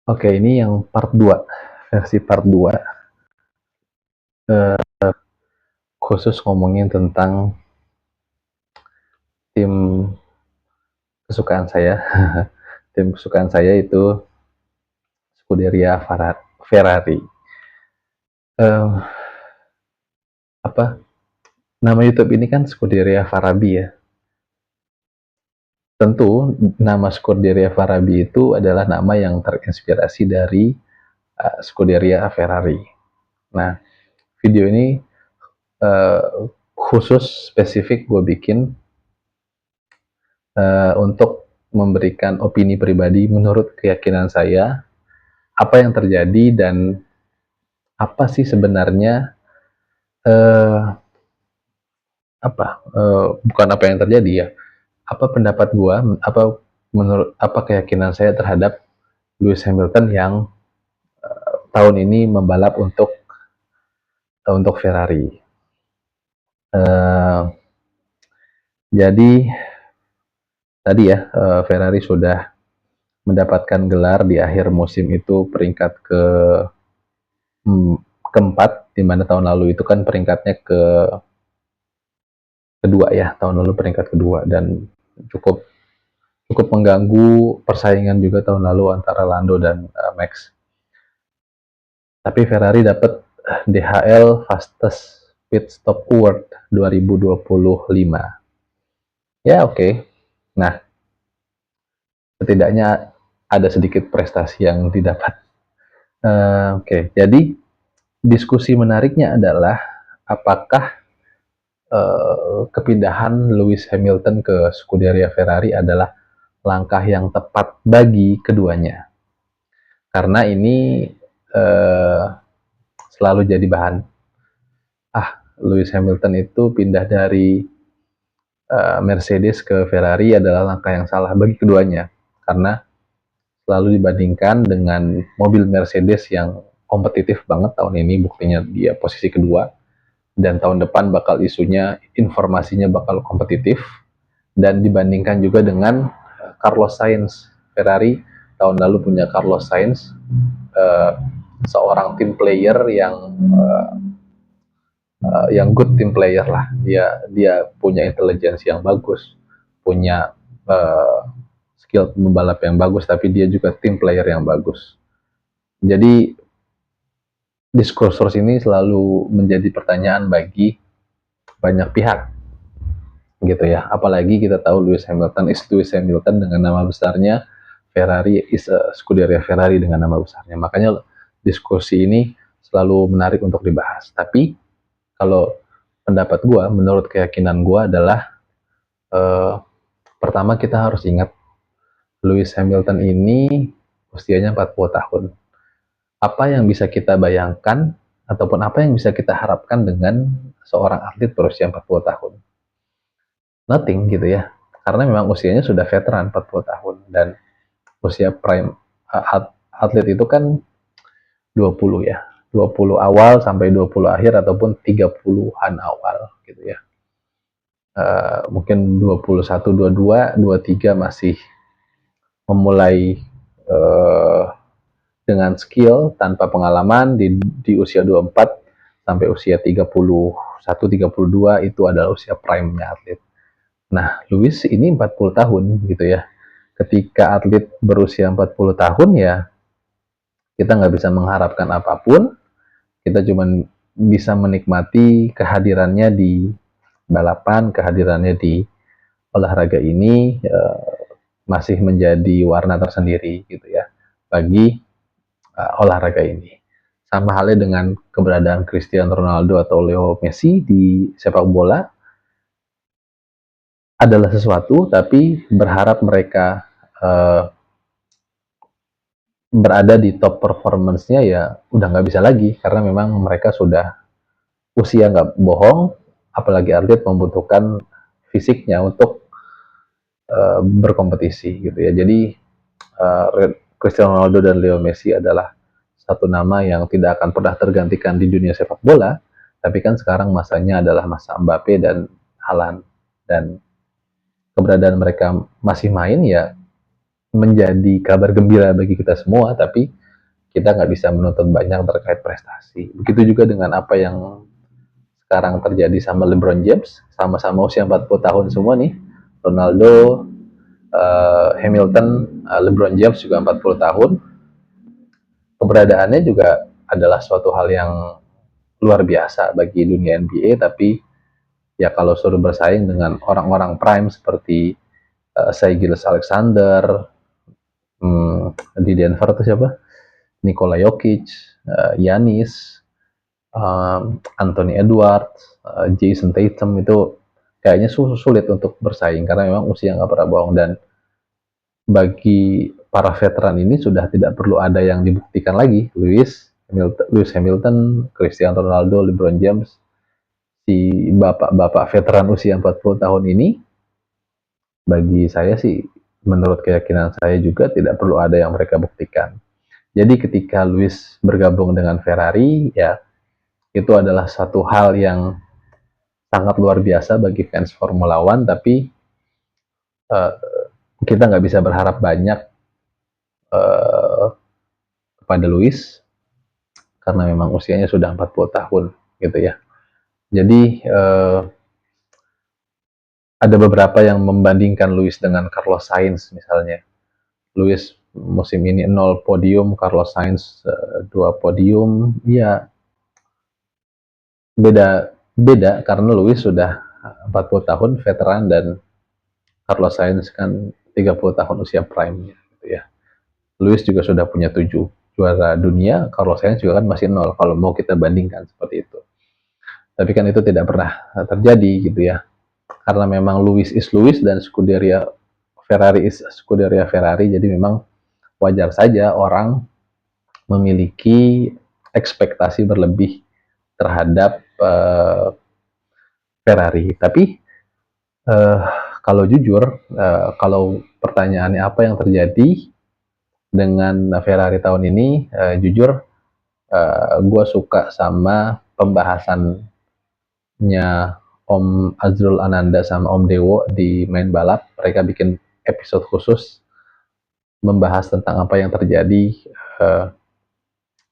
Oke, ini yang part 2, versi part 2, khusus ngomongin tentang tim kesukaan saya. Tim kesukaan saya itu Scuderia Ferrari. Uh, apa nama YouTube ini kan Scuderia Farabi ya. Tentu nama Scuderia Farabi itu adalah nama yang terinspirasi dari Scuderia Ferrari. Nah, video ini khusus spesifik gue bikin untuk memberikan opini pribadi menurut keyakinan saya, apa yang terjadi dan apa sih sebenarnya bukan apa yang terjadi ya, apa pendapat gua, apa menurut apa keyakinan saya terhadap Lewis Hamilton yang tahun ini membalap untuk Ferrari. Jadi tadi ya, Ferrari sudah mendapatkan gelar di akhir musim itu peringkat keempat, di mana tahun lalu itu kan peringkatnya kedua ya, tahun lalu peringkat kedua, dan cukup mengganggu persaingan juga tahun lalu antara Lando dan Max. Tapi Ferrari dapat DHL Fastest Pit Stop Award 2025. Ya oke. Nah, setidaknya ada sedikit prestasi yang didapat. Oke. Jadi diskusi menariknya adalah apakah kepindahan Lewis Hamilton ke Scuderia Ferrari adalah langkah yang tepat bagi keduanya. Karena ini selalu jadi bahan. Lewis Hamilton itu pindah dari Mercedes ke Ferrari adalah langkah yang salah bagi keduanya. Karena selalu dibandingkan dengan mobil Mercedes yang kompetitif banget tahun ini, buktinya dia posisi kedua. Dan tahun depan bakal isunya, informasinya bakal kompetitif. Dan dibandingkan juga dengan Carlos Sainz. Ferrari tahun lalu punya Carlos Sainz, seorang team player yang good team player lah. Dia punya intelijensi yang bagus, punya skill membalap yang bagus, tapi dia juga team player yang bagus. Jadi diskursus ini selalu menjadi pertanyaan bagi banyak pihak, gitu ya. Apalagi kita tahu Lewis Hamilton dengan nama besarnya, Ferrari is a Scuderia Ferrari dengan nama besarnya. Makanya diskusi ini selalu menarik untuk dibahas. Tapi kalau pendapat gue, menurut keyakinan gue adalah pertama kita harus ingat Lewis Hamilton ini usianya 40 tahun. Apa yang bisa kita bayangkan ataupun apa yang bisa kita harapkan dengan seorang atlet berusia 40 tahun? Nothing gitu ya. Karena memang usianya sudah veteran 40 tahun, dan usia prime atlet itu kan 20 ya. 20 awal sampai 20 akhir ataupun 30-an awal gitu ya. Mungkin 21, 22, 23 masih memulai dengan skill tanpa pengalaman. Di usia 24 sampai usia 31, 32 itu adalah usia prime-nya atlet. Nah, Lewis ini 40 tahun gitu ya. Ketika atlet berusia 40 tahun ya, kita nggak bisa mengharapkan apapun. Kita cuma bisa menikmati kehadirannya di balapan, kehadirannya di olahraga ini masih menjadi warna tersendiri gitu ya bagi olahraga ini. Sama halnya dengan keberadaan Cristiano Ronaldo atau Leo Messi di sepak bola, adalah sesuatu, tapi berharap mereka berada di top performance-nya ya udah nggak bisa lagi, karena memang mereka sudah usia nggak bohong, apalagi atlet membutuhkan fisiknya untuk berkompetisi gitu ya. Jadi Cristiano Ronaldo dan Leo Messi adalah satu nama yang tidak akan pernah tergantikan di dunia sepak bola, tapi kan sekarang masanya adalah masa Mbappe dan Haaland, dan keberadaan mereka masih main ya menjadi kabar gembira bagi kita semua, tapi kita nggak bisa menuntut banyak terkait prestasi. Begitu juga dengan apa yang sekarang terjadi sama LeBron James, sama-sama usia 40 tahun semua nih. Ronaldo, Hamilton, LeBron James juga 40 tahun. Keberadaannya juga adalah suatu hal yang luar biasa bagi dunia NBA, tapi ya kalau suruh bersaing dengan orang-orang prime seperti Shai Gilgeous-Alexander, di Denver itu siapa? Nikola Jokic, Giannis, Anthony Edwards, Jason Tatum, itu kayaknya sulit untuk bersaing karena memang usia nggak pernah bohong. Dan bagi para veteran ini sudah tidak perlu ada yang dibuktikan lagi. Lewis Hamilton, Cristiano Ronaldo, LeBron James, si bapak-bapak veteran usia 40 tahun ini, bagi saya sih, menurut keyakinan saya juga tidak perlu ada yang mereka buktikan. Jadi ketika Lewis bergabung dengan Ferrari, ya itu adalah satu hal yang sangat luar biasa bagi fans Formula One, tapi uh, kita nggak bisa berharap banyak uh, kepada Lewis karena memang usianya sudah 40 tahun gitu ya. Jadi ada beberapa yang membandingkan Lewis dengan Carlos Sainz misalnya. Lewis musim ini 0 podium, Carlos Sainz 2 podium. Ya beda karena Lewis sudah 40 tahun veteran dan Carlos Sainz kan 30 tahun usia prime gitu ya. Lewis juga sudah punya 7 juara dunia, Carlos Sainz juga kan masih 0 kalau mau kita bandingkan seperti itu. Tapi kan itu tidak pernah terjadi gitu ya. Karena memang Lewis is Lewis dan Scuderia Ferrari is Scuderia Ferrari, jadi memang wajar saja orang memiliki ekspektasi berlebih terhadap Ferrari. Tapi uh, kalau jujur, kalau pertanyaannya apa yang terjadi dengan Ferrari tahun ini, jujur gue suka sama pembahasannya Om Azrul Ananda sama Om Dewo di Main Balap. Mereka bikin episode khusus membahas tentang apa yang terjadi uh,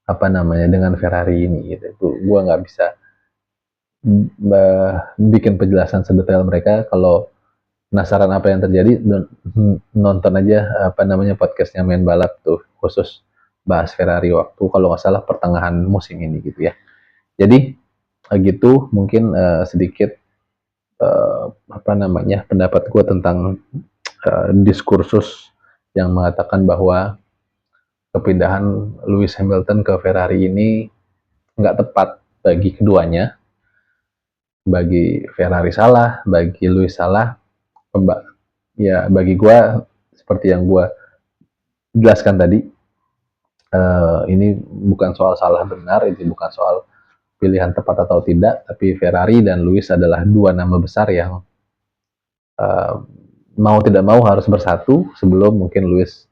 apa namanya dengan Ferrari ini gitu. Gue nggak bisa bikin penjelasan sedetail mereka. Kalau penasaran apa yang terjadi, nonton aja apa namanya podcastnya Main Balap tuh, khusus bahas Ferrari waktu kalau nggak salah pertengahan musim ini gitu ya. Jadi gitu mungkin sedikit apa namanya pendapat gue tentang diskursus yang mengatakan bahwa kepindahan Lewis Hamilton ke Ferrari ini nggak tepat bagi keduanya. Bagi Ferrari salah, bagi Lewis salah, ya bagi gue seperti yang gue jelaskan tadi, ini bukan soal salah benar, ini bukan soal pilihan tepat atau tidak, tapi Ferrari dan Lewis adalah dua nama besar yang mau tidak mau harus bersatu sebelum mungkin Lewis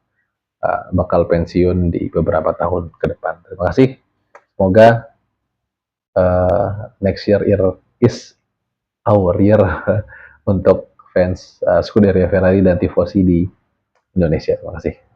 bakal pensiun di beberapa tahun ke depan. Terima kasih. Semoga next year is our year untuk fans Scuderia Ferrari dan tifosi di Indonesia. Terima kasih.